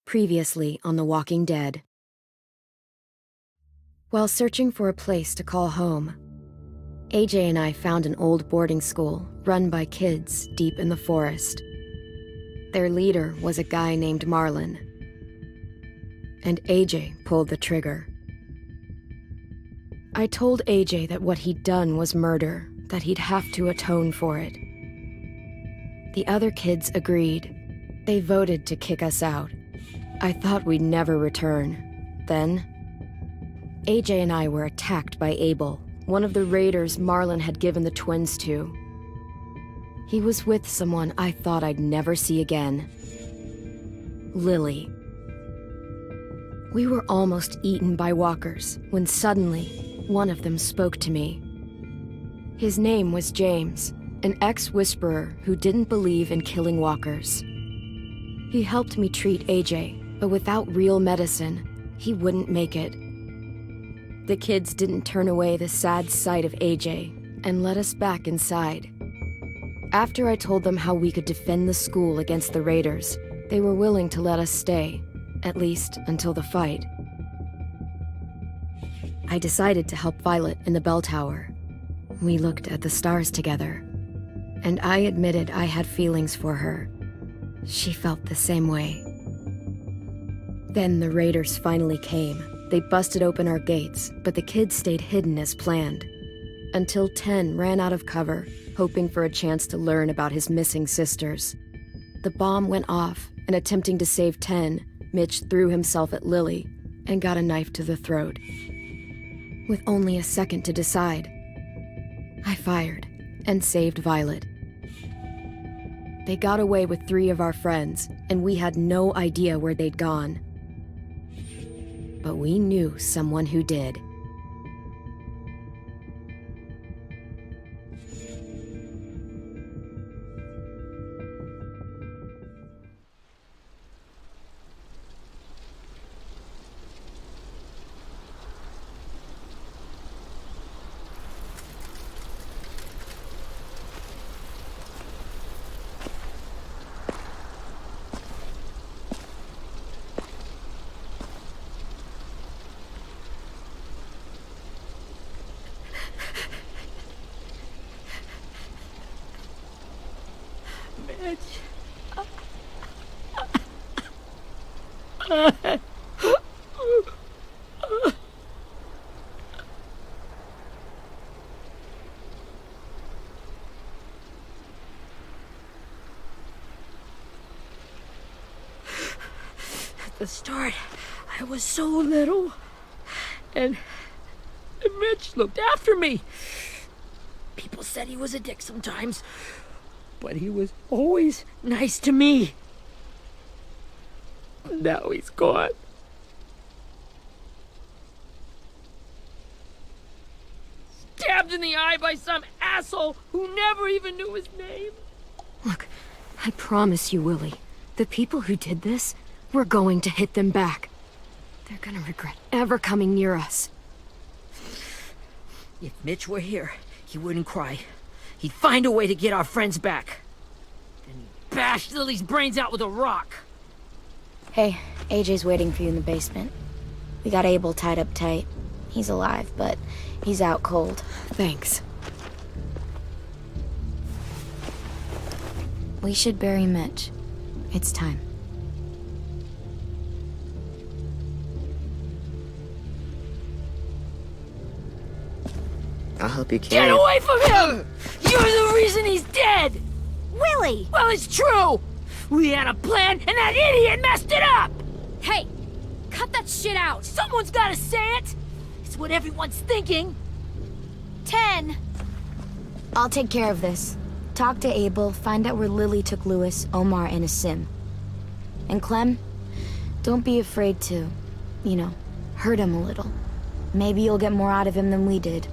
Previously on The Walking Dead. While searching for a place to call home, AJ and I found an old boarding school run by kids deep in the forest. Their leader was a guy named Marlon, and AJ pulled the trigger. I told AJ that what he'd done was murder, that he'd have to atone for it. The other kids agreed. They voted to kick us out. I thought we'd never return. Then, AJ and I were attacked by Abel, one of the raiders Marlon had given the twins to. He was with someone I thought I'd never see again. Lily. We were almost eaten by walkers when suddenly one of them spoke to me. His name was James, an ex-whisperer who didn't believe in killing walkers. He helped me treat AJ, but without real medicine, he wouldn't make it. The kids didn't turn away the sad sight of AJ and let us back inside. After I told them how we could defend the school against the raiders, they were willing to let us stay, at least until the fight. I decided to help Violet in the bell tower. We looked at the stars together, and I admitted I had feelings for her. She felt the same way. Then the raiders finally came. They busted open our gates, but the kids stayed hidden as planned. Until 10 ran out of cover, hoping for a chance to learn about his missing sisters. The bomb went off, and attempting to save 10, Mitch threw himself at Lily and got a knife to the throat. With only a second to decide, I fired and saved Violet. They got away with 3 of our friends, and we had no idea where they'd gone. But we knew someone who did. At the start, I was so little, and Mitch looked after me. People said he was a dick sometimes, but he was always nice to me. Now he's gone. Stabbed in the eye by some asshole who never even knew his name. Look, I promise you, Willie, the people who did this, we're going to hit them back. They're gonna regret ever coming near us. If Mitch were here, he wouldn't cry. He'd find a way to get our friends back. Then he'd bash Lily's brains out with a rock. Hey, AJ's waiting for you in the basement. We got Abel tied up tight. He's alive, but he's out cold. Thanks. We should bury Mitch. It's time. I'll help you carry Get away from him! You're the reason he's dead! Willie! Well, it's true! We had a plan, and that idiot messed it up! Hey! Cut that shit out! Someone's gotta say it! It's what everyone's thinking. 10! I'll take care of this. Talk to Abel, find out where Lily took Lewis, Omar, and a sim. And Clem, don't be afraid to, hurt him a little. Maybe you'll get more out of him than we did.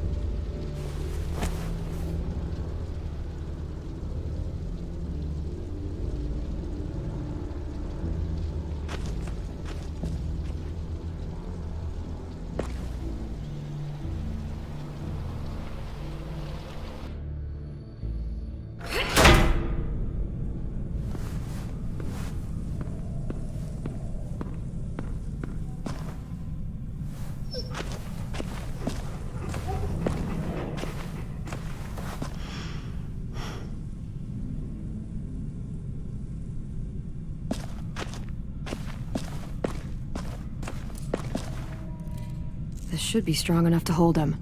This should be strong enough to hold him.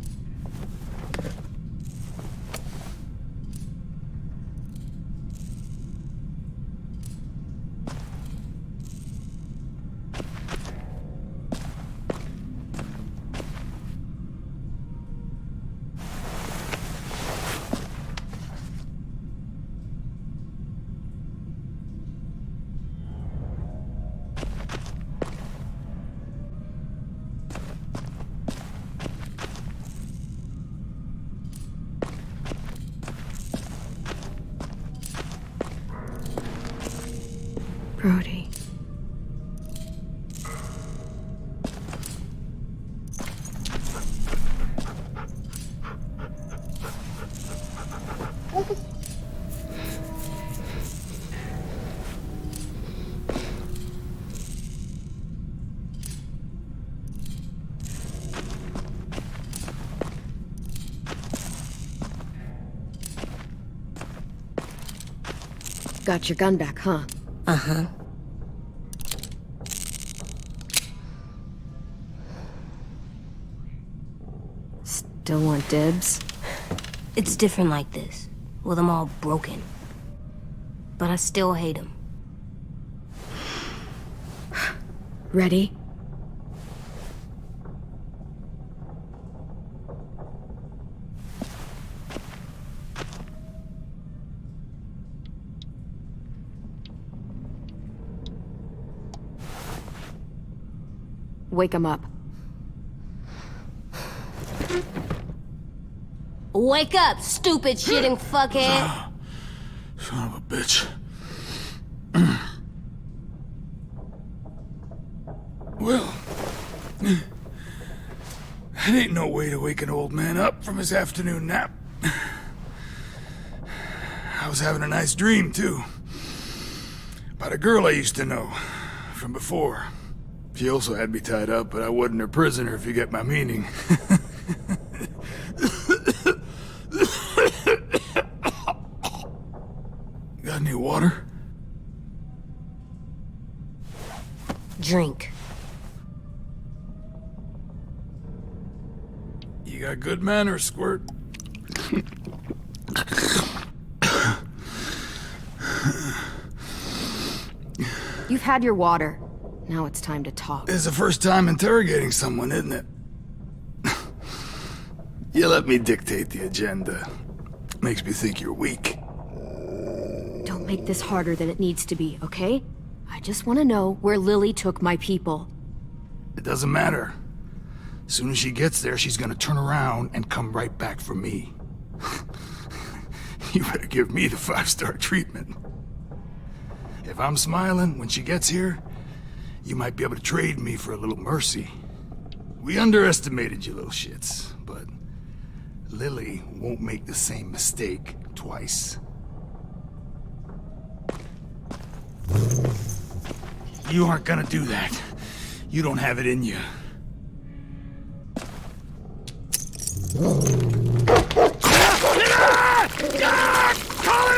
Brody. Got your gun back, huh? Uh-huh. Still want dibs? It's different like this, with them all broken. But I still hate him. Ready? Wake him up. Wake up, stupid shitting fuckhead! Son of a bitch. Well, that ain't no way to wake an old man up from his afternoon nap. I was having a nice dream, too. About a girl I used to know from before. She also had me tied up, but I wasn't her prisoner, if you get my meaning. Got any water? Drink. You got good manners, Squirt. You've had your water. Now it's time to talk. It's the first time interrogating someone, isn't it? You let me dictate the agenda. Makes me think you're weak. Don't make this harder than it needs to be, okay? I just want to know where Lily took my people. It doesn't matter. As soon as she gets there, she's gonna turn around and come right back for me. You better give me the 5-star treatment. If I'm smiling when she gets here, you might be able to trade me for a little mercy. We underestimated you little shits, but Lily won't make the same mistake twice. You aren't gonna do that. You don't have it in you. Call it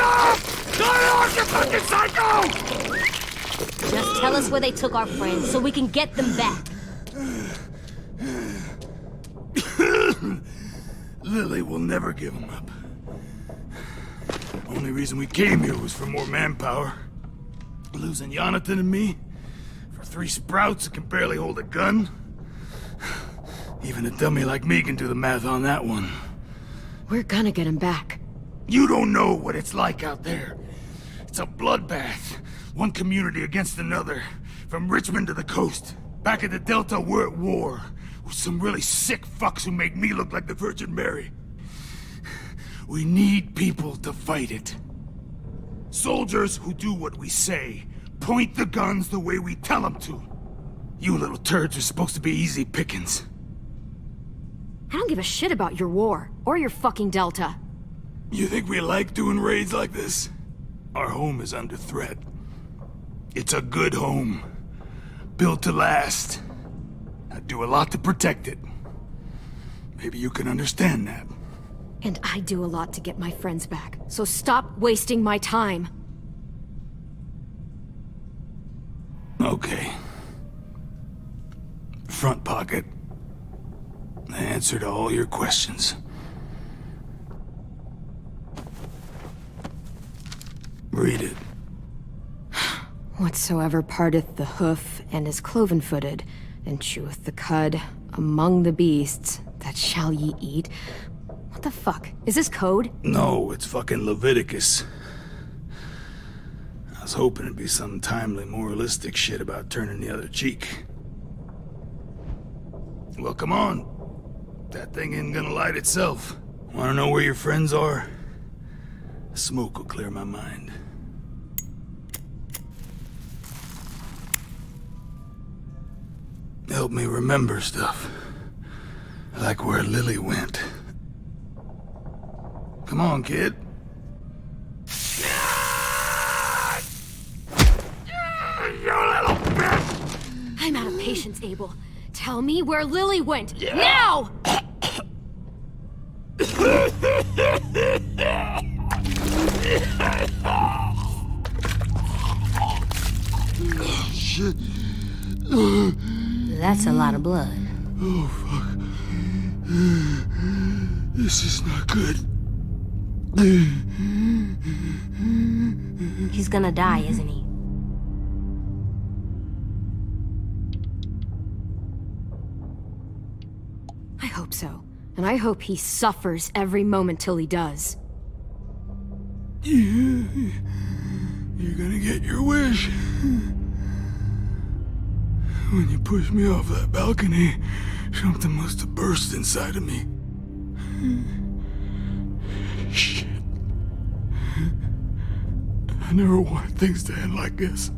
off! Call it off, you fucking psycho! Just tell us where they took our friends so we can get them back. Lily will never give them up. Only reason we came here was for more manpower. Losing Jonathan and me for 3 sprouts that can barely hold a gun. Even a dummy like me can do the math on that one. We're gonna get him back. You don't know what it's like out there. It's a bloodbath. One community against another. From Richmond to the coast. Back at the Delta, we're at war. With some really sick fucks who make me look like the Virgin Mary. We need people to fight it. Soldiers who do what we say. Point the guns the way we tell them to. You little turds are supposed to be easy pickings. I don't give a shit about your war, or your fucking Delta. You think we like doing raids like this? Our home is under threat. It's a good home. Built to last. I do a lot to protect it. Maybe you can understand that. And I do a lot to get my friends back, so stop wasting my time. Okay. Front pocket. The answer to all your questions. Read it. Whatsoever parteth the hoof and is cloven-footed, and cheweth the cud among the beasts, that shall ye eat. What the fuck? Is this code? No, it's fucking Leviticus. I was hoping it'd be some timely, moralistic shit about turning the other cheek. Well, come on. That thing ain't gonna light itself. Wanna know where your friends are? Smoke will clear my mind. Help me remember stuff. Like where Lily went. Come on, kid. You little bitch! I'm out of patience, Abel. Tell me where Lily went. Now! Shit. That's a lot of blood. Oh, fuck. This is not good. He's gonna die, isn't he? I hope so. And I hope he suffers every moment till he does. You're gonna get your wish. When you pushed me off that balcony, something must have burst inside of me. Shit. I never wanted things to end like this.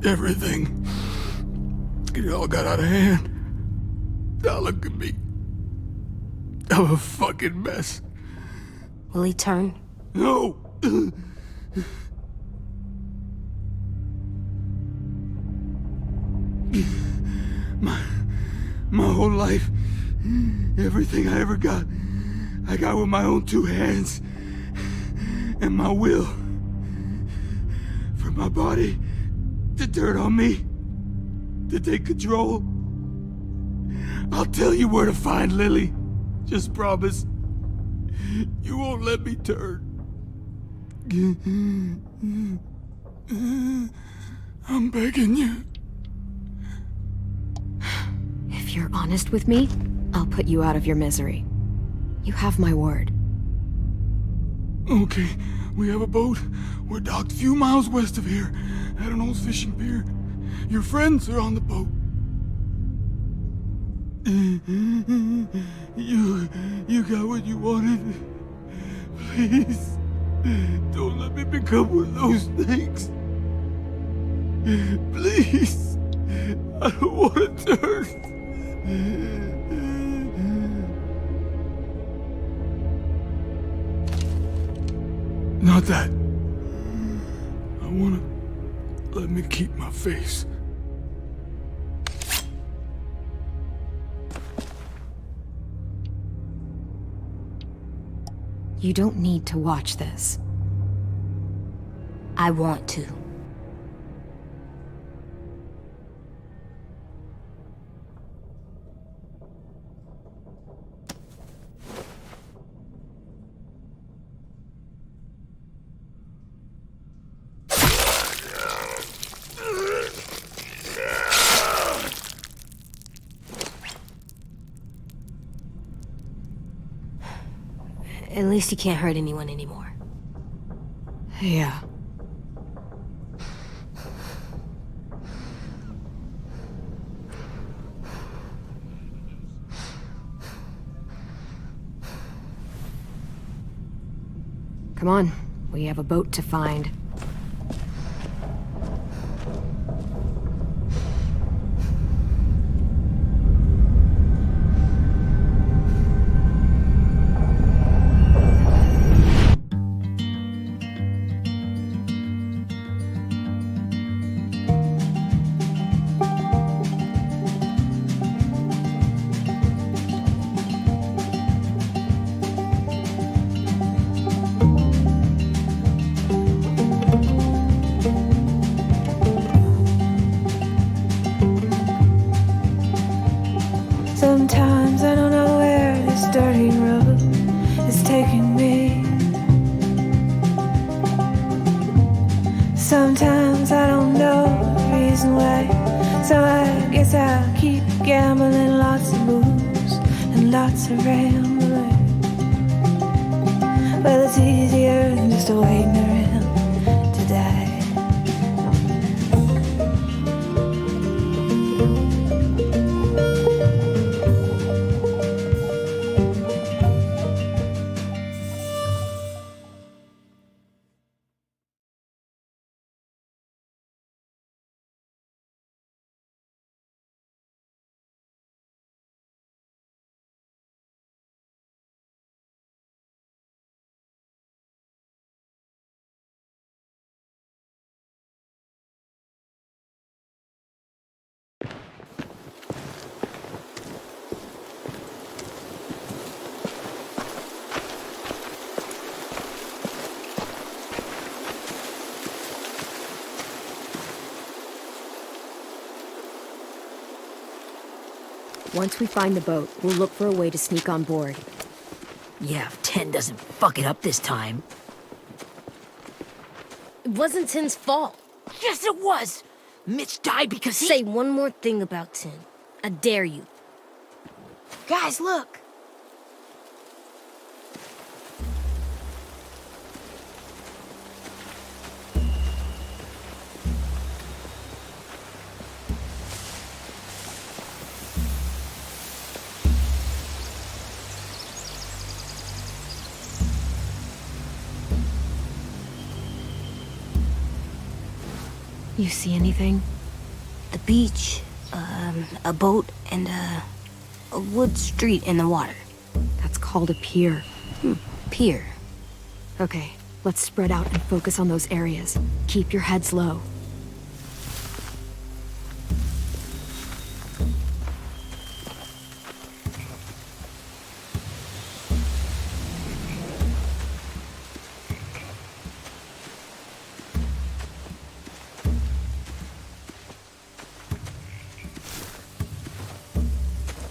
Everything. It all got out of hand. Now look at me. I'm a fucking mess. Will he turn? No! My whole life, everything I ever got, I got with my own two hands and my will. For my body to turn on me, to take control. I'll tell you where to find Lily. Just promise. You won't let me turn. I'm begging you. If you're honest with me, I'll put you out of your misery. You have my word. Okay, we have a boat. We're docked a few miles west of here, at an old fishing pier. Your friends are on the boat. You got what you wanted. Please, don't let me become one of those things. Please, I don't want to turn. Not that. I wanna let me keep my face. You don't need to watch this. I want to. At least he can't hurt anyone anymore. Yeah. Come on, we have a boat to find. Sometimes I don't know the reason why, so I guess I'll keep gambling. Lots of moves and lots of rambling. Well, it's easier than just waiting around to die. Once we find the boat, we'll look for a way to sneak on board. Yeah, if 10 doesn't fuck it up this time. It wasn't Tin's fault. Yes, it was! Mitch died because he— Say one more thing about Tin. I dare you. Guys, look! You see anything? The beach, a boat, and a wood street in the water. That's called a pier. Pier. Okay, let's spread out and focus on those areas. Keep your heads low.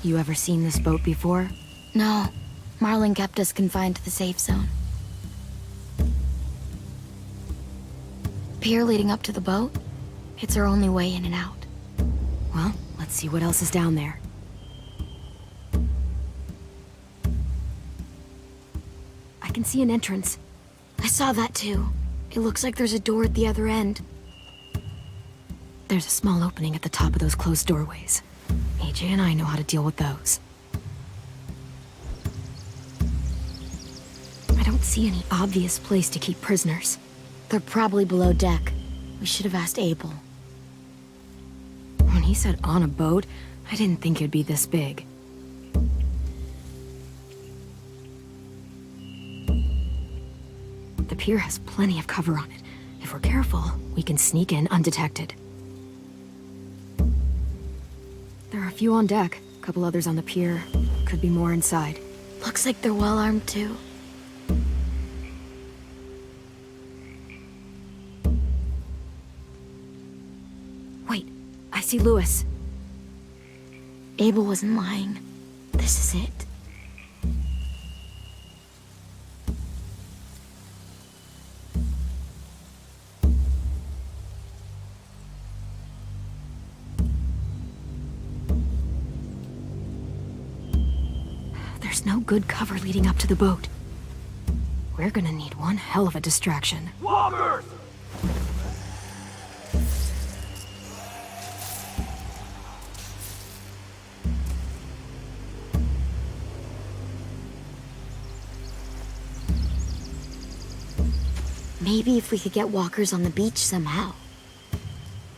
You ever seen this boat before? No, Marlin kept us confined to the safe zone. Pier leading up to the boat? It's our only way in and out. Well, let's see what else is down there. I can see an entrance. I saw that too. It looks like there's a door at the other end. There's a small opening at the top of those closed doorways. AJ and I know how to deal with those. I don't see any obvious place to keep prisoners. They're probably below deck. We should have asked Abel. When he said on a boat, I didn't think it'd be this big. The pier has plenty of cover on it. If we're careful, we can sneak in undetected. There are a few on deck, a couple others on the pier. Could be more inside. Looks like they're well armed too. Wait, I see Lewis. Abel wasn't lying. This is it. There's no good cover leading up to the boat. We're gonna need one hell of a distraction. Walkers! Maybe if we could get walkers on the beach somehow.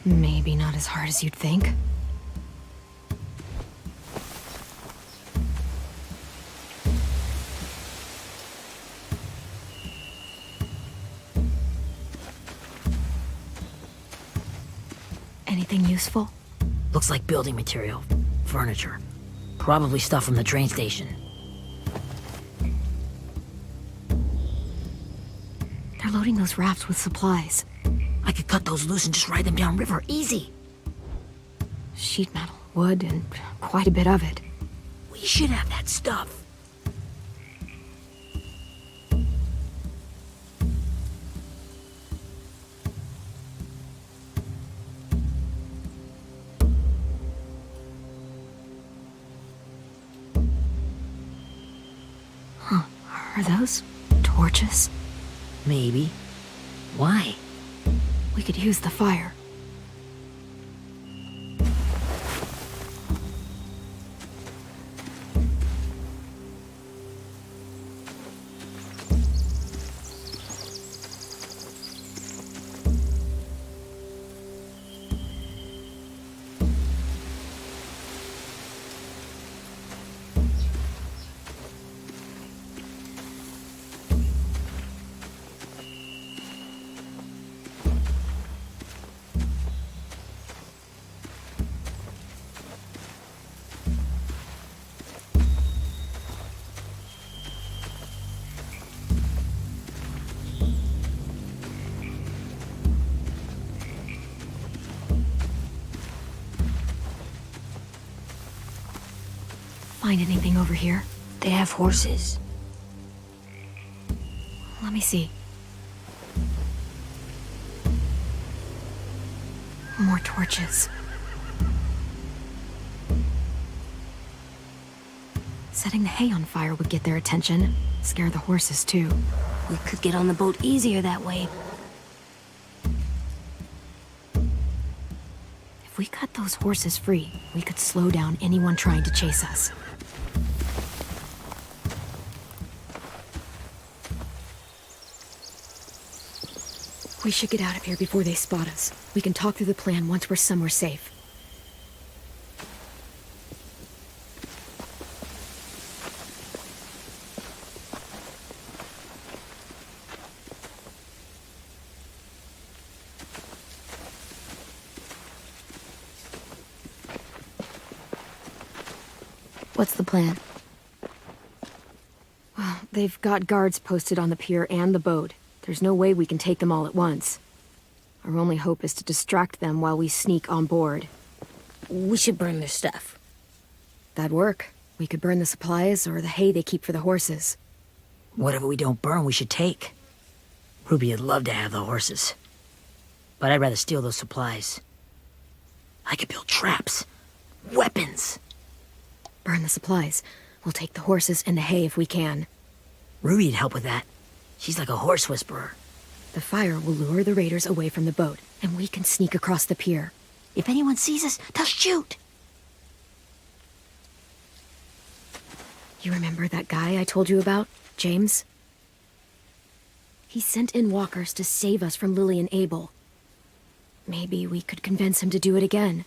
Maybe not as hard as you'd think. Anything useful? Looks like building material. Furniture. Probably stuff from the train station. They're loading those rafts with supplies. I could cut those loose and just ride them downriver. Easy. Sheet metal, wood, and quite a bit of it. We should have that stuff. Are those torches? Maybe. Why? We could use the fire. Find anything over here? They have horses. Let me see. More torches. Setting the hay on fire would get their attention. Scare the horses, too. We could get on the boat easier that way. If we cut those horses free, we could slow down anyone trying to chase us. We should get out of here before they spot us. We can talk through the plan once we're somewhere safe. What's the plan? Well, they've got guards posted on the pier and the boat. There's no way we can take them all at once. Our only hope is to distract them while we sneak on board. We should burn their stuff. That'd work. We could burn the supplies or the hay they keep for the horses. Whatever we don't burn, we should take. Ruby would love to have the horses. But I'd rather steal those supplies. I could build traps. Weapons. Burn the supplies. We'll take the horses and the hay if we can. Ruby'd help with that. She's like a horse whisperer. The fire will lure the raiders away from the boat, and we can sneak across the pier. If anyone sees us, they'll shoot. You remember that guy I told you about, James? He sent in walkers to save us from Lily and Abel. Maybe we could convince him to do it again.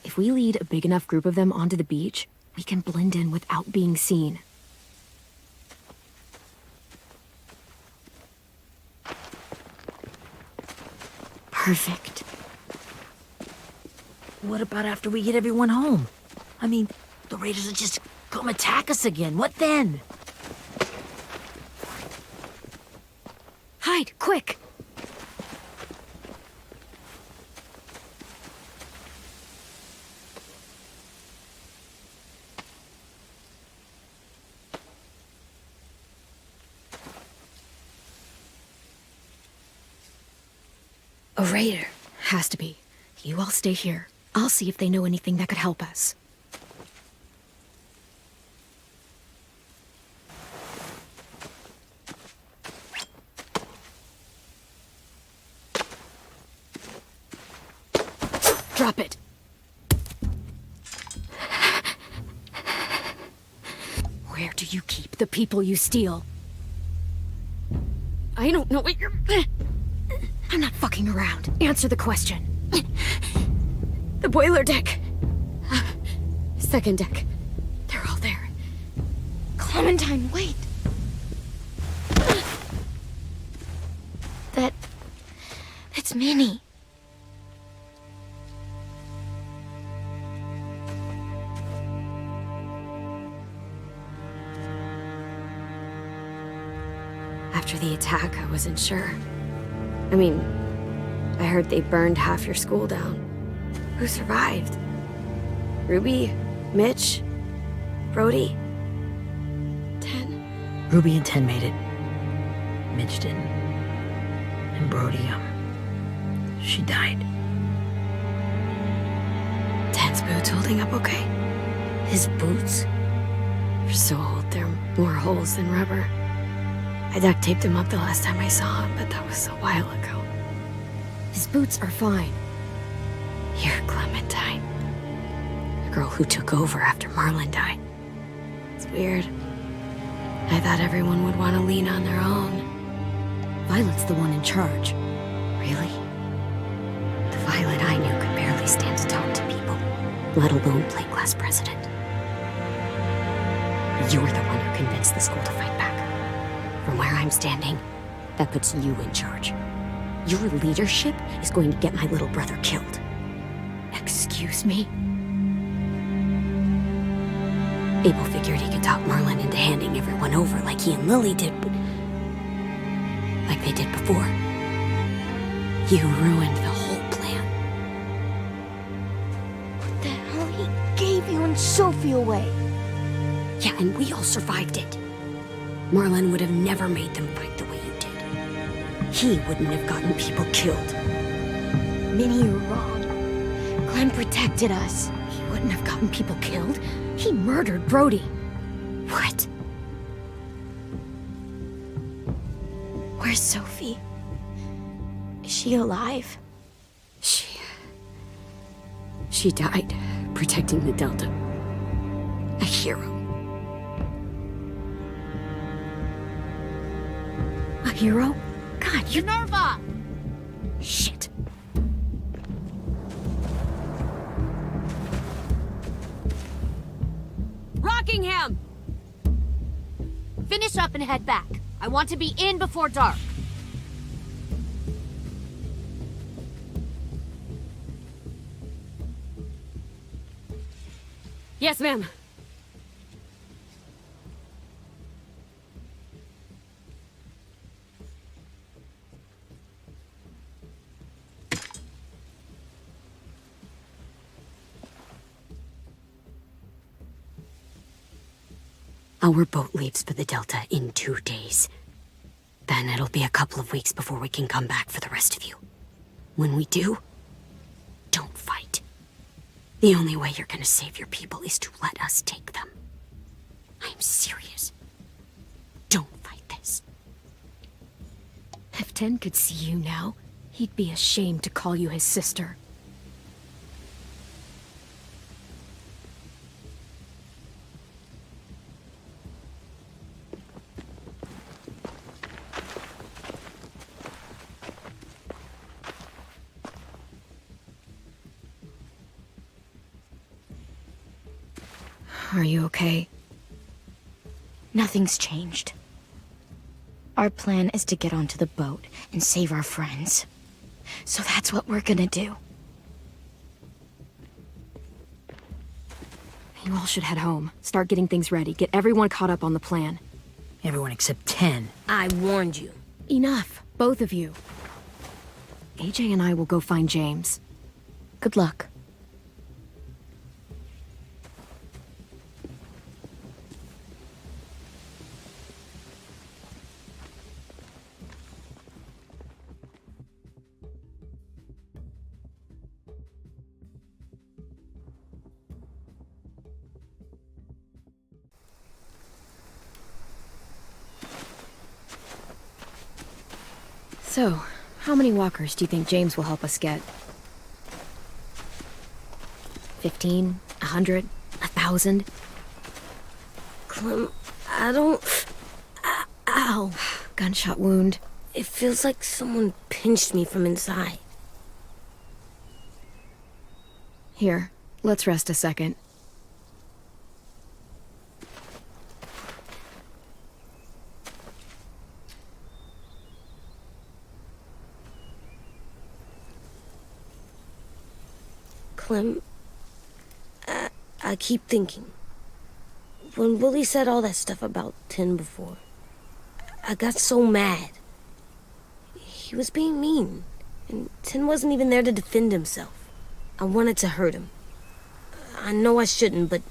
If we lead a big enough group of them onto the beach, we can blend in without being seen. Perfect. What about after we get everyone home? I mean, the raiders will just come attack us again. What then? Hide, quick! A raider. Has to be. You all stay here. I'll see if they know anything that could help us. Drop it. Where do you keep the people you steal? I don't know what you're... I'm not fucking around. Answer the question. The boiler deck. Second deck. They're all there. Clementine, wait. That's Minnie. After the attack, I wasn't sure. I mean, I heard they burned half your school down. Who survived? Ruby? Mitch? Brody? 10? Ruby and 10 made it. Mitch didn't. And Brody, she died. 10's boots holding up okay? His boots? They're so old, they're more holes than rubber. I duct taped him up the last time I saw him, but that was a while ago. His boots are fine. You're Clementine. The girl who took over after Marlon died. It's weird. I thought everyone would want to lean on their own. Violet's the one in charge. Really? The Violet I knew could barely stand to talk to people, let alone play class president. You're the one who convinced the school to fight back. From where I'm standing, that puts you in charge. Your leadership is going to get my little brother killed. Excuse me? Abel figured he could talk Marlon into handing everyone over like he and Lily did, but like they did before. You ruined the whole plan. The hell he gave you and Sophie away? Yeah, and we all survived it. Marlon would have never made them fight the way you did. He wouldn't have gotten people killed. Minnie, you're wrong. Clem protected us. He wouldn't have gotten people killed. He murdered Brody. What? Where's Sophie? Is she alive? She died protecting the Delta. A hero. A hero? God, you... Minerva! Shit. Rockingham! Finish up and head back. I want to be in before dark. Yes, ma'am. Our boat leaves for the Delta in 2 days. Then it'll be a couple of weeks before we can come back for the rest of you. When we do, don't fight. The only way you're gonna save your people is to let us take them. I'm serious. Don't fight this. If Ten could see you now, he'd be ashamed to call you his sister. Are you okay? Nothing's changed. Our plan is to get onto the boat and save our friends. So that's what we're gonna do. You all should head home. Start getting things ready. Get everyone caught up on the plan. Everyone except 10. I warned you. Enough, both of you. AJ and I will go find James. Good luck. So, how many walkers do you think James will help us get? 15? 100? 1,000? Clem, I don't... Ow. Gunshot wound. It feels like someone pinched me from inside. Here, let's rest a second. Clem, I keep thinking. When Willie said all that stuff about 10 before, I got so mad. He was being mean, and 10 wasn't even there to defend himself. I wanted to hurt him. I know I shouldn't, but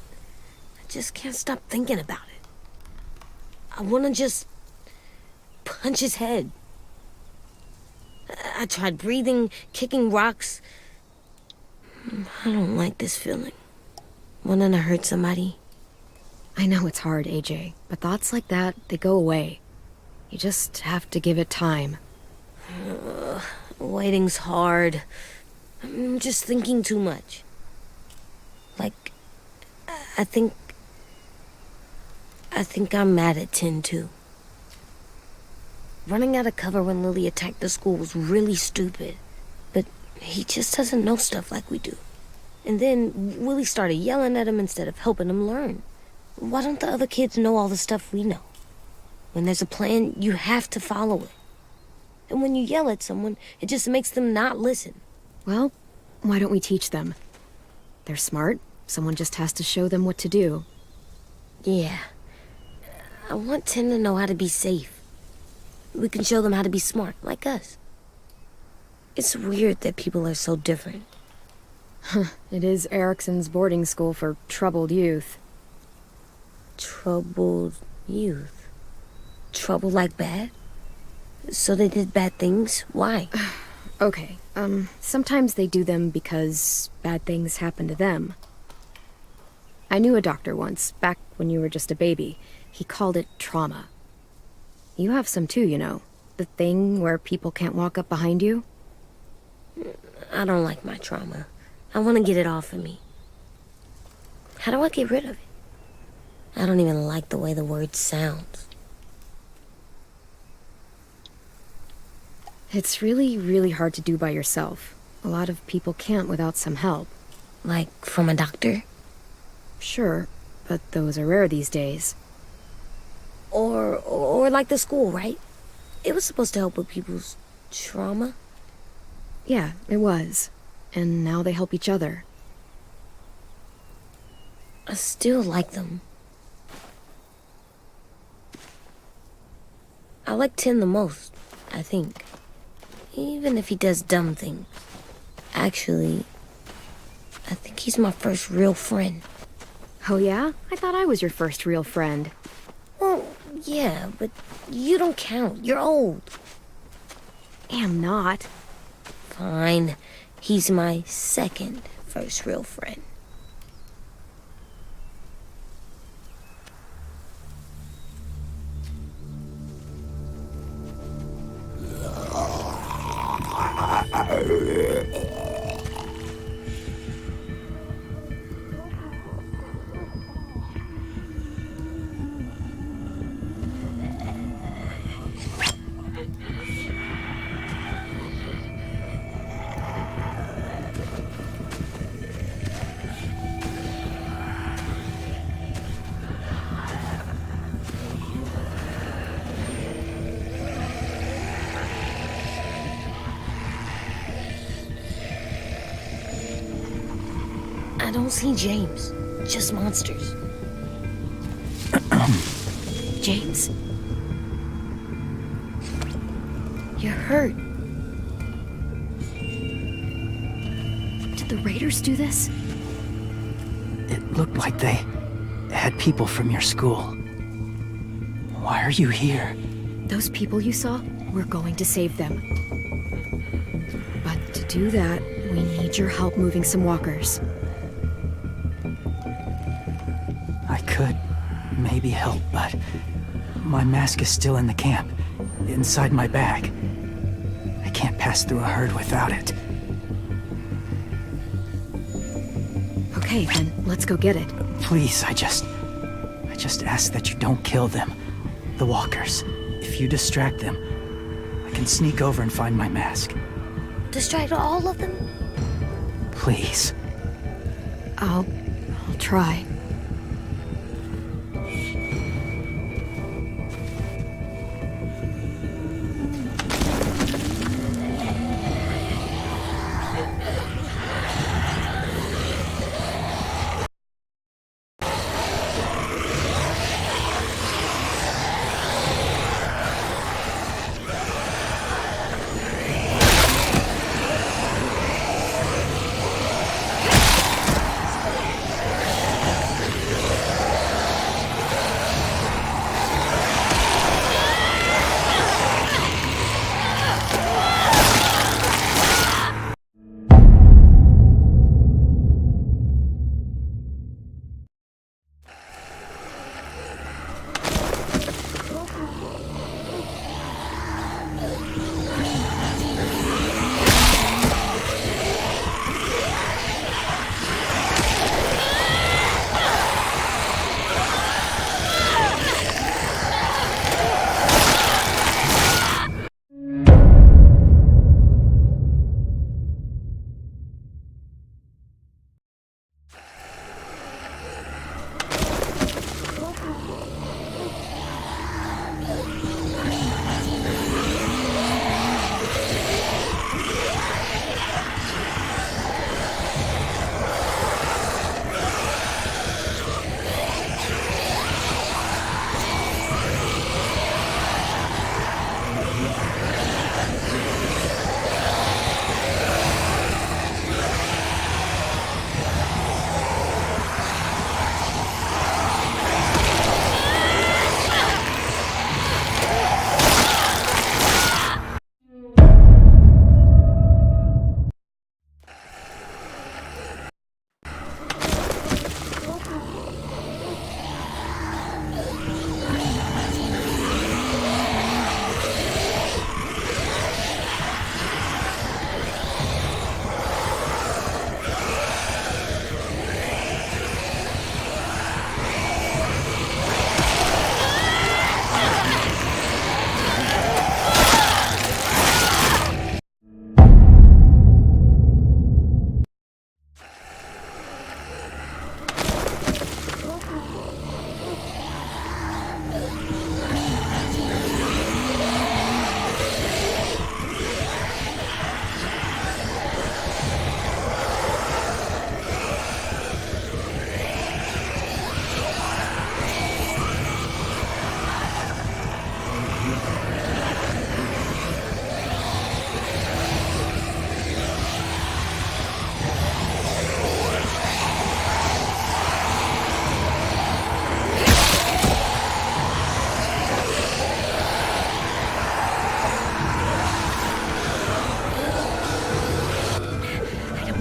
I just can't stop thinking about it. I want to just punch his head. I tried breathing, kicking rocks. I don't like this feeling. Wanting to hurt somebody. I know it's hard, AJ, but thoughts like that, they go away. You just have to give it time. Waiting's hard. I'm just thinking too much. Like, I think I'm mad at Tin, too. Running out of cover when Lily attacked the school was really stupid. But he just doesn't know stuff like we do. And then Willie started yelling at him instead of helping him learn. Why don't the other kids know all the stuff we know? When there's a plan, you have to follow it. And when you yell at someone, it just makes them not listen. Well, why don't we teach them? They're smart. Someone just has to show them what to do. Yeah. I want Tim to know how to be safe. We can show them how to be smart, like us. It's weird that people are so different. It is Erickson's boarding school for troubled youth. Troubled youth? Trouble like bad? So they did bad things? Why? Okay, sometimes they do them because bad things happen to them. I knew a doctor once, back when you were just a baby. He called it trauma. You have some too, you know. The thing where people can't walk up behind you. I don't like my trauma. I want to get it off of me. How do I get rid of it? I don't even like the way the word sounds. It's really, really hard to do by yourself. A lot of people can't without some help. Like from a doctor? Sure, but those are rare these days. Or like the school, right? It was supposed to help with people's trauma. Yeah, it was. And now they help each other. I still like them. I like Tin the most, I think. Even if he does dumb things. Actually, I think he's my first real friend. Oh yeah? I thought I was your first real friend. Well, yeah, but you don't count. You're old. Am not. Fine. He's my second first real friend. I don't see James, just monsters. James? You're hurt. Did the raiders do this? It looked like they had people from your school. Why are you here? Those people you saw, we're going to save them. But to do that, we need your help moving some walkers. I could maybe help, but my mask is still in the camp, inside my bag. I can't pass through a herd without it. Okay, then let's go get it. Please, I just ask that you don't kill them. The walkers. If you distract them, I can sneak over and find my mask. Distract all of them? Please. I'll try.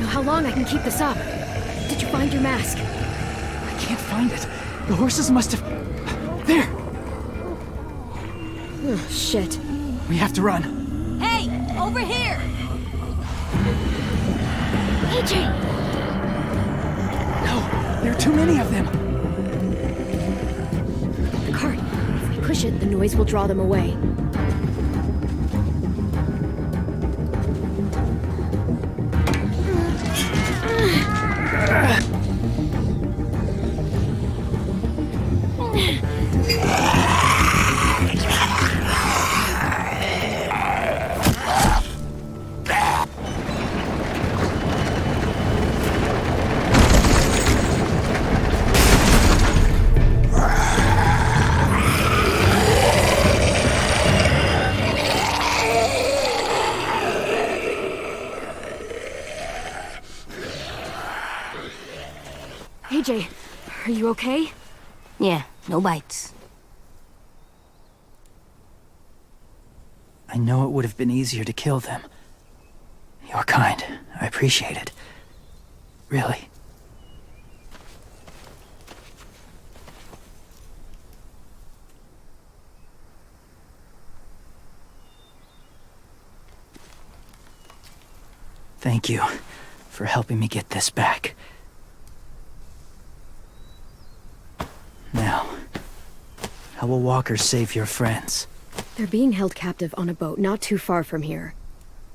how long I can keep this up. Did you find your mask? I can't find it. The horses must have... There! Oh, shit. We have to run. Hey, over here! AJ! No, there are too many of them. The cart. If we push it, the noise will draw them away. AJ, are you okay? Yeah, no bites. I know it would have been easier to kill them. You're kind. I appreciate it. Really. Thank you for helping me get this back. Now, how will walkers save your friends? They're being held captive on a boat not too far from here.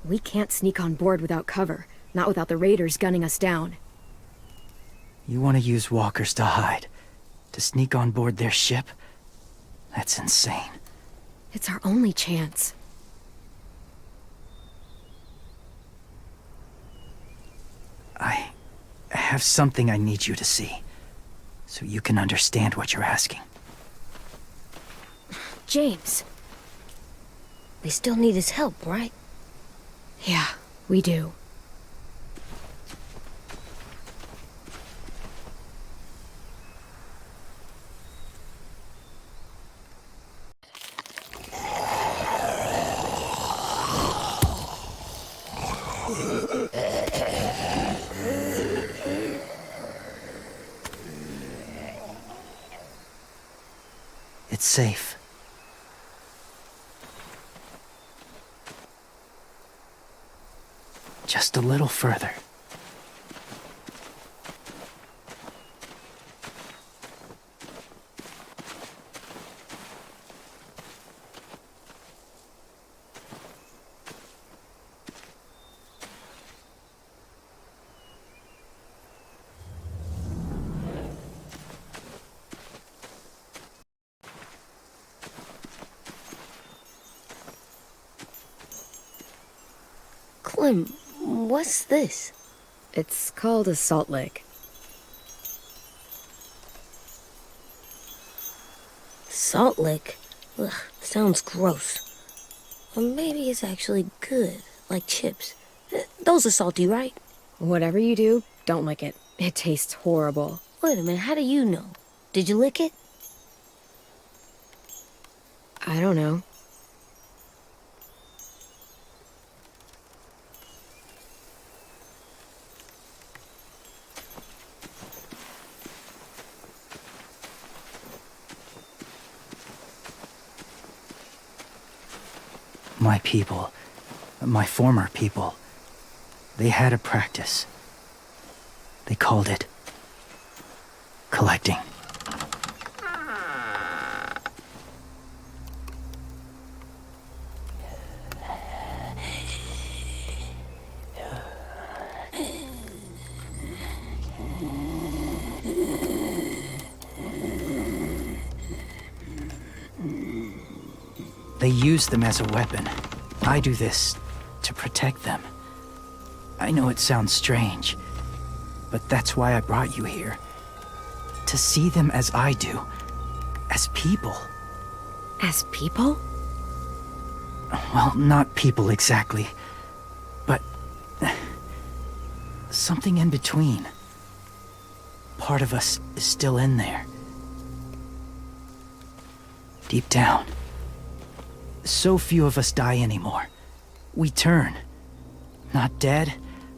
We can't sneak on board without cover, not without the raiders gunning us down. You want to use walkers to hide? To sneak on board their ship? That's insane. It's our only chance. I have something I need you to see, so you can understand what you're asking. James. We still need his help, right? Yeah, we do. It's safe. Just a little further. Clem, what's this? It's called a salt lick. Salt lick? Ugh, sounds gross. Or maybe it's actually good, like chips. Those are salty, right? Whatever you do, don't lick it. It tastes horrible. Wait a minute, how do you know? Did you lick it? I don't know. My people, my former people, they had a practice. They called it collecting. They use them as a weapon. I do this to protect them. I know it sounds strange, but that's why I brought you here. To see them as I do. As people. As people? Well, not people exactly, but something in between. Part of us is still in there. Deep down. So few of us die anymore. We turn. Not dead,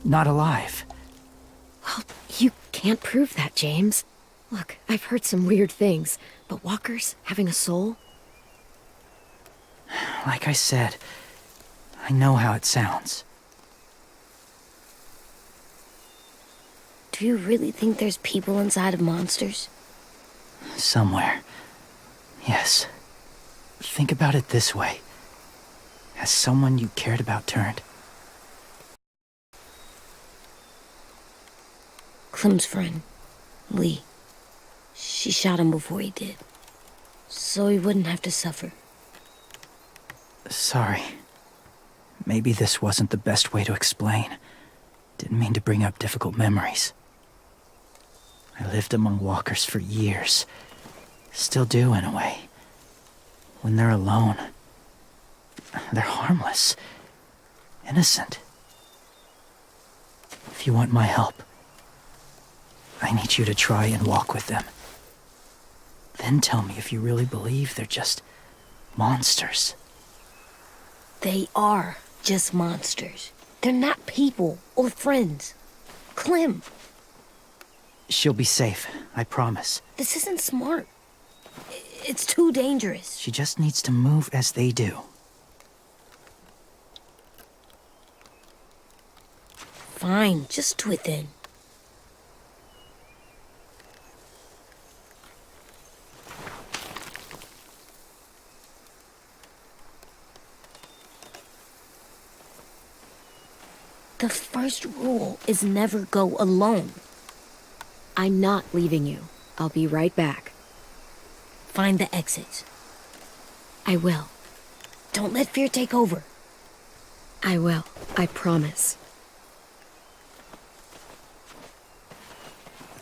not alive, Well, you can't prove that, James. Look, I've heard some weird things, but walkers having a soul? Like I said, I know how it sounds. Do you really think there's people inside of monsters? Somewhere. Yes. Think about it this way. Has someone you cared about turned? Clem's friend, Lee. She shot him before he did, so he wouldn't have to suffer. Sorry. Maybe this wasn't the best way to explain. Didn't mean to bring up difficult memories. I lived among walkers for years. Still do, in a way. When they're alone, they're harmless. Innocent. If you want my help, I need you to try and walk with them. Then tell me if you really believe they're just monsters. They are just monsters. They're not people or friends. Clem, She'll be safe, I promise. this isn't smart. It's too dangerous. She just needs to move as they do. Fine, just do it then. The first rule is never go alone. I'm not leaving you. I'll be right back. Find the exits. I will. Don't let fear take over. I will. I promise.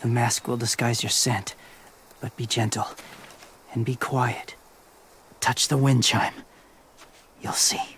The mask will disguise your scent, but be gentle and be quiet. Touch the wind chime. You'll see.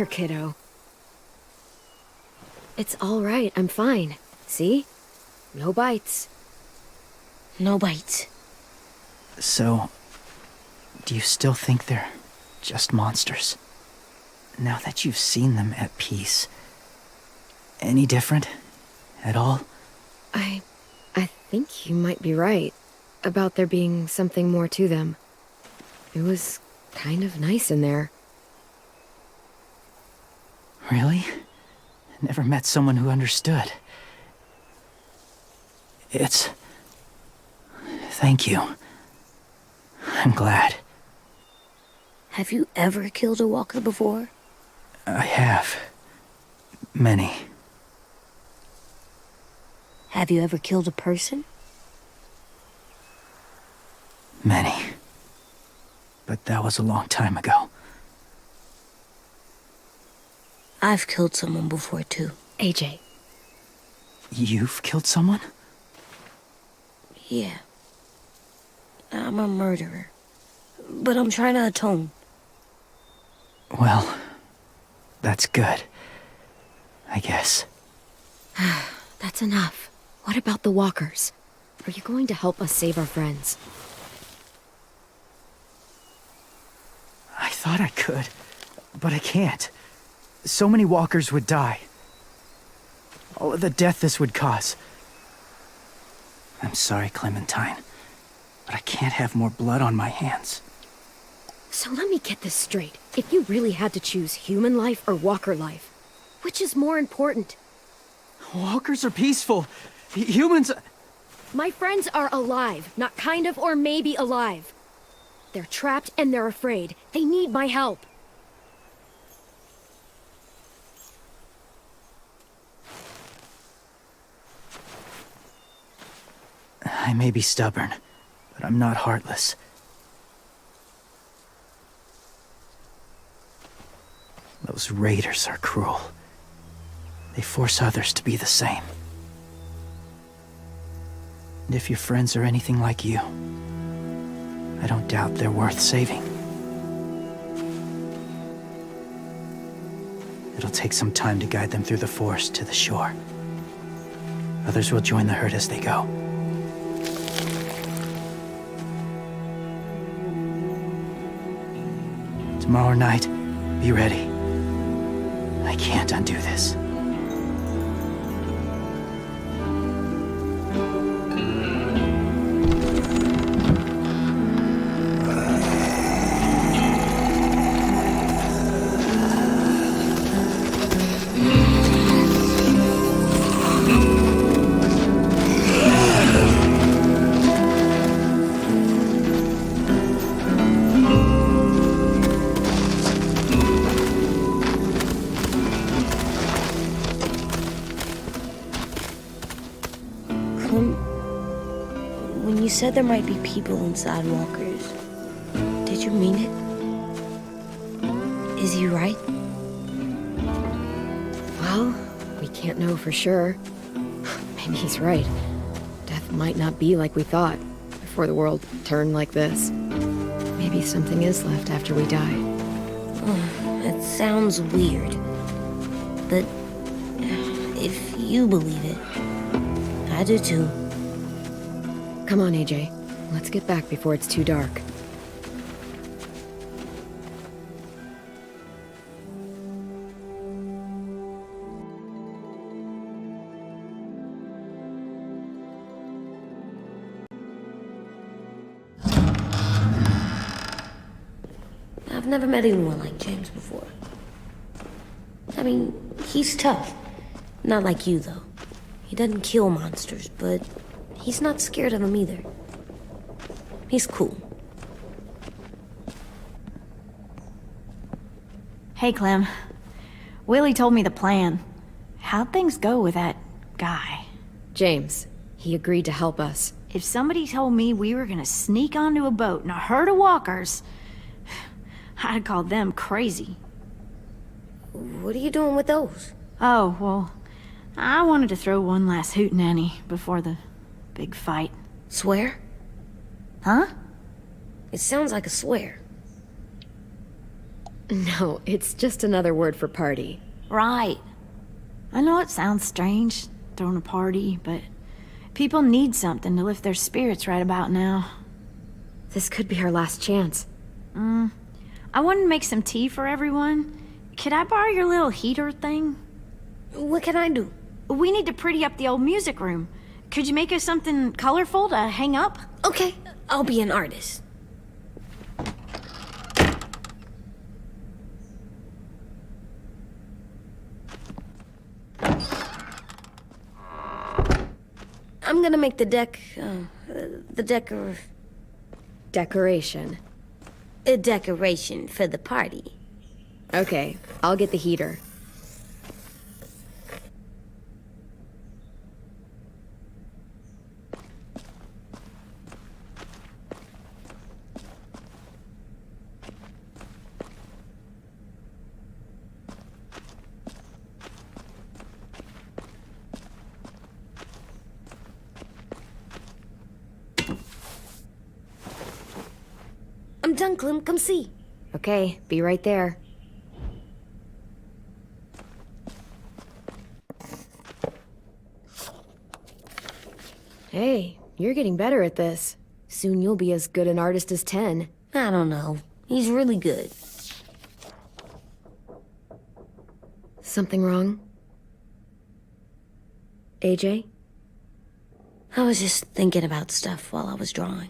Kiddo. It's all right. I'm fine. See? No bites. No bites. So, do you still think they're just monsters? Now that you've seen them at peace, any different at all? I think you might be right about there being something more to them. It was kind of nice in there. Really? Never met someone who understood. Thank you. I'm glad. Have you ever killed a walker before? I have. Many. Have you ever killed a person? Many. But that was a long time ago. I've killed someone before, too. AJ, You've killed someone? Yeah. I'm a murderer. But I'm trying to atone. Well, that's good. I guess. that's enough. What about the walkers? Are you going to help us save our friends? I thought I could, but I can't. So many walkers would die. All of the death this would cause. I'm sorry, Clementine, but I can't have more blood on my hands. So let me get this straight. If you really had to choose human life or walker life, which is more important? Walkers are peaceful. Humans... My friends are alive, not kind of or maybe alive. They're trapped and they're afraid. They need my help. I may be stubborn, but I'm not heartless. Those raiders are cruel. They force others to be the same. And if your friends are anything like you, I don't doubt they're worth saving. It'll take some time to guide them through the forest to the shore. Others will join the herd as they go. Tomorrow night, be ready. I can't undo this. When you said there might be people inside walkers, did you mean it? Is he right? Well, we can't know for sure. Maybe he's right. Death might not be like we thought before the world turned like this. Maybe something is left after we die. It sounds weird. But if you believe it, I do too. Come on, AJ. Let's get back before it's too dark. I've never met anyone like James before. I mean, he's tough. Not like you, though. He doesn't kill monsters, but he's not scared of them either. He's cool. Hey, Clem. Willie told me the plan. How'd things go with that guy? James, he agreed to help us. If somebody told me we were gonna sneak onto a boat in a herd of walkers, I'd call them crazy. What are you doing with those? Oh, well, I wanted to throw one last hootenanny before the big fight. Swear? Huh? It sounds like a swear. No, it's just another word for party. Right. I know it sounds strange, throwing a party, but people need something to lift their spirits right about now. This could be our last chance. I wanted to make some tea for everyone. Could I borrow your little heater thing? What can I do? We need to pretty up the old music room. Could you make us something colorful to hang up? Okay, I'll be an artist. I'm gonna make the Decoration. a decoration for the party. Okay, I'll get the heater. I'm done, Clem. Come see. Okay, be right there. Hey, you're getting better at this. Soon you'll be as good an artist as 10. I don't know. He's really good. Something wrong? AJ? I was just thinking about stuff while I was drawing.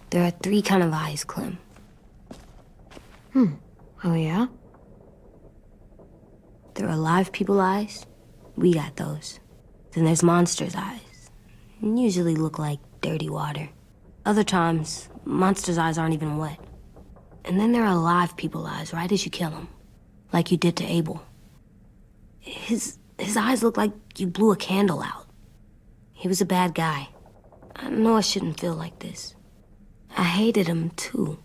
There are 3 kind of eyes, Clem. Oh yeah? There are live people eyes. We got those. Then there's monsters' eyes. Usually look like dirty water. Other times, monsters' eyes aren't even wet. And then there are live people eyes right as you kill them. Like you did to Abel. His eyes look like you blew a candle out. He was a bad guy. I know I shouldn't feel like this. I hated him, too.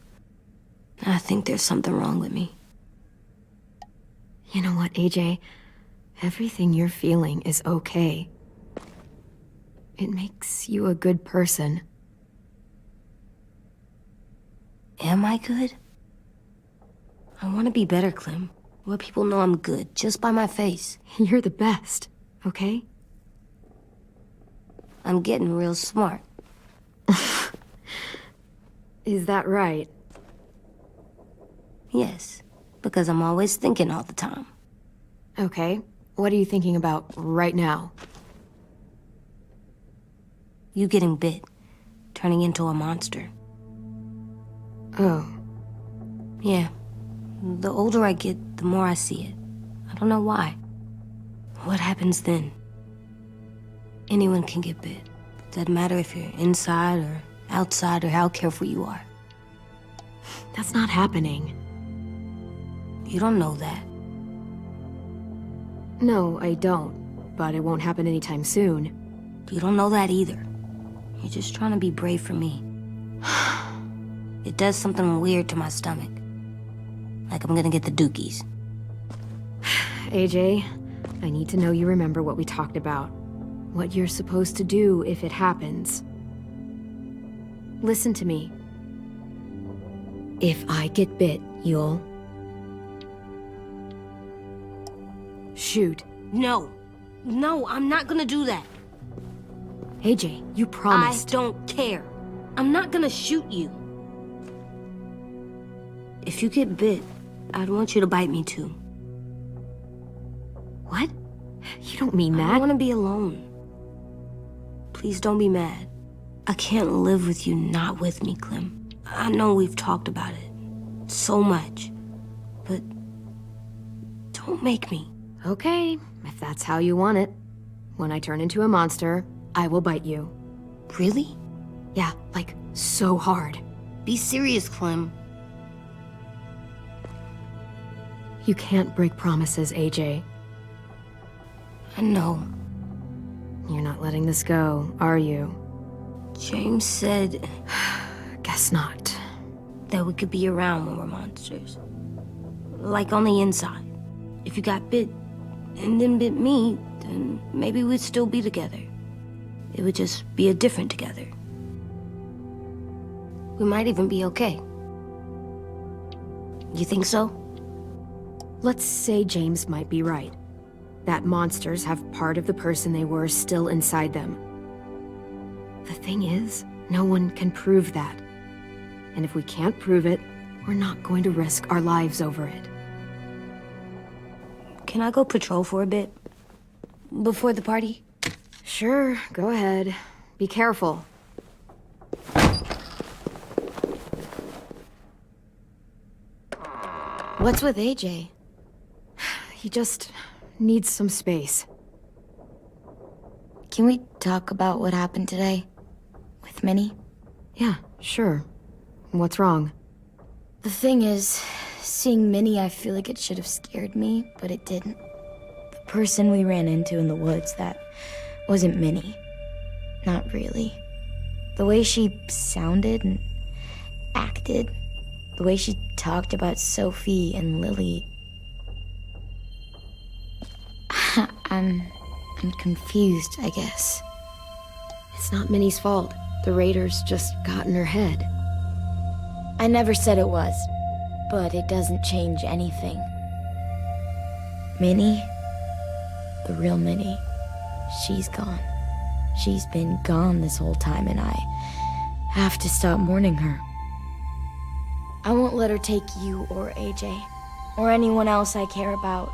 I think there's something wrong with me. You know what, AJ? Everything you're feeling is okay. It makes you a good person. Am I good? I want to be better, Clem. Let people know I'm good, just by my face. You're the best, okay? I'm getting real smart. Is that right? Yes, because I'm always thinking all the time. Okay, what are you thinking about right now? You getting bit, turning into a monster. Oh, Yeah. The older I get, the more I see it. I don't know why. What happens then? Anyone can get bit. Doesn't matter if you're inside or outside or how careful you are. that's not happening. You don't know that. No, I don't. But it won't happen anytime soon. You don't know that either. You're just trying to be brave for me. It does something weird to my stomach. Like I'm gonna get the dookies. AJ, I need to know you remember what we talked about. What you're supposed to do if it happens. Listen to me. If I get bit, you'll... shoot. No. No, I'm not gonna do that. AJ, you promised. I don't care. I'm not gonna shoot you. If you get bit, I'd want you to bite me too. What? You don't mean I that. want to be alone. Please don't be mad. I can't live with you not with me, Clem. I know we've talked about it so much, but don't make me. Okay, if that's how you want it. When I turn into a monster, I will bite you. Really? Yeah, like, so hard. Be serious, Clem. You can't break promises, AJ. I know. You're not letting this go, are you? James said Guess not. that we could be around when we're monsters. Like on the inside. If you got bit and then bit me, then maybe we'd still be together. It would just be a different together. We might even be okay. You think so? Let's say James might be right. That monsters have part of the person they were still inside them. The thing is, no one can prove that. And if we can't prove it, we're not going to risk our lives over it. Can I go patrol for a bit? Before the party? Sure, go ahead. Be careful. What's with AJ? He just needs some space. Can we talk about what happened today? With Minnie? Yeah, sure. What's wrong? The thing is, seeing Minnie, I feel like it should have scared me, but it didn't. The person we ran into in the woods, that wasn't Minnie. Not really. The way she sounded and acted, the way she talked about Sophie and Lily. I'm confused, I guess. It's not Minnie's fault. The raiders just got in her head. I never said it was, but it doesn't change anything. Minnie, the real Minnie, she's gone. She's been gone this whole time, and I have to stop mourning her. I won't let her take you or AJ, or anyone else I care about.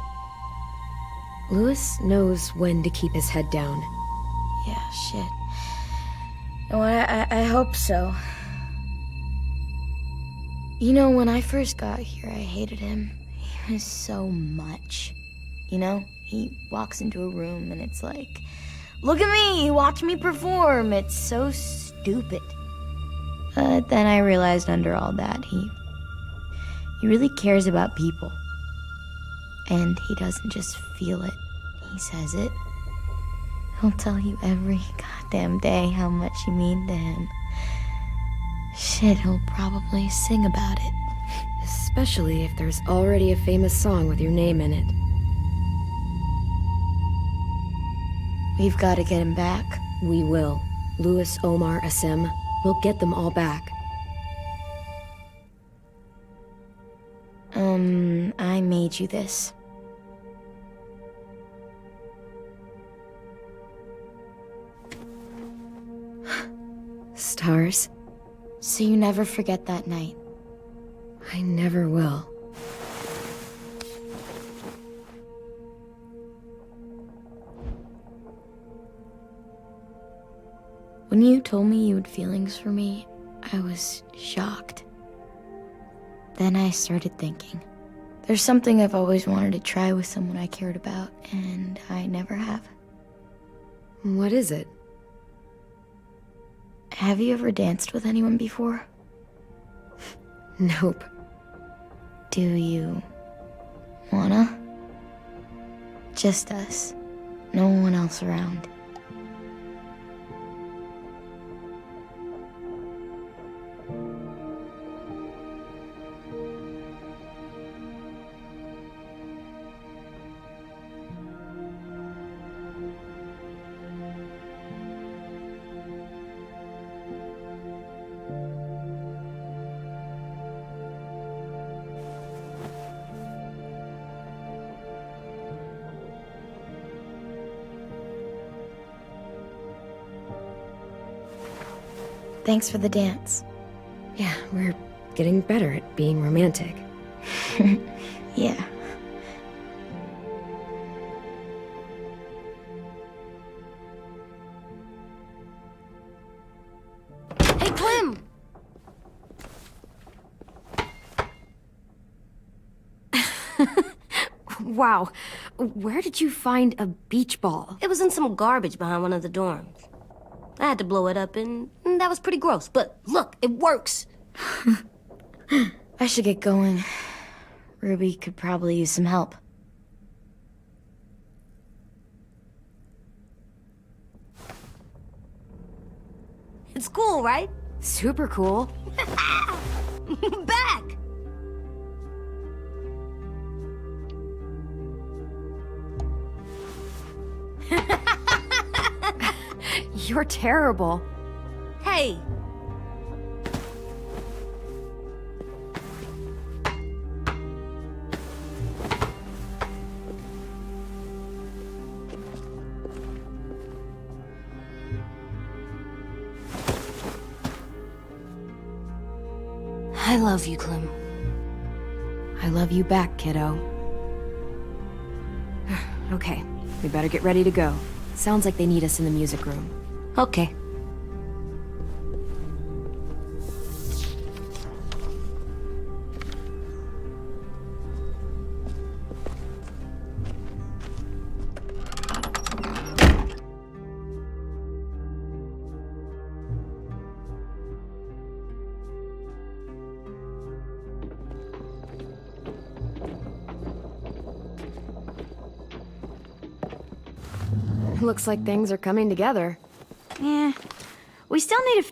Louis knows when to keep his head down. Yeah, shit. No, I hope so. You know, when I first got here, I hated him. He was so much. You know, he walks into a room and it's like, look at me, watch me perform. It's so stupid. But then I realized under all that, he really cares about people. And he doesn't just feel it, he says it. He'll tell you every goddamn day how much you mean to him. Shit, he'll probably sing about it. Especially if there's already a famous song with your name in it. We've got to get him back. We will. Louis, Omar, Asim. We'll get them all back. I made you this. Stars? So you never forget that night. I never will. When you told me you had feelings for me, I was shocked. Then I started thinking. There's something I've always wanted to try with someone I cared about, and I never have. What is it? Have you ever danced with anyone before? Nope. Do you wanna? Just us. No one else around. Thanks for the dance. Yeah, we're getting better at being romantic. Yeah. Hey, Clem! Wow, where did you find a beach ball? It was in some garbage behind one of the dorms. I had to blow it up, and that was pretty gross. But look, it works. I should get going. Ruby could probably use some help. It's cool, right? Super cool. Back! You're terrible. Hey! I love you, Clem. I love you back, kiddo. Okay, we better get ready to go. Sounds like they need us in the music room. Okay. Looks like things are coming together. Yeah. We still need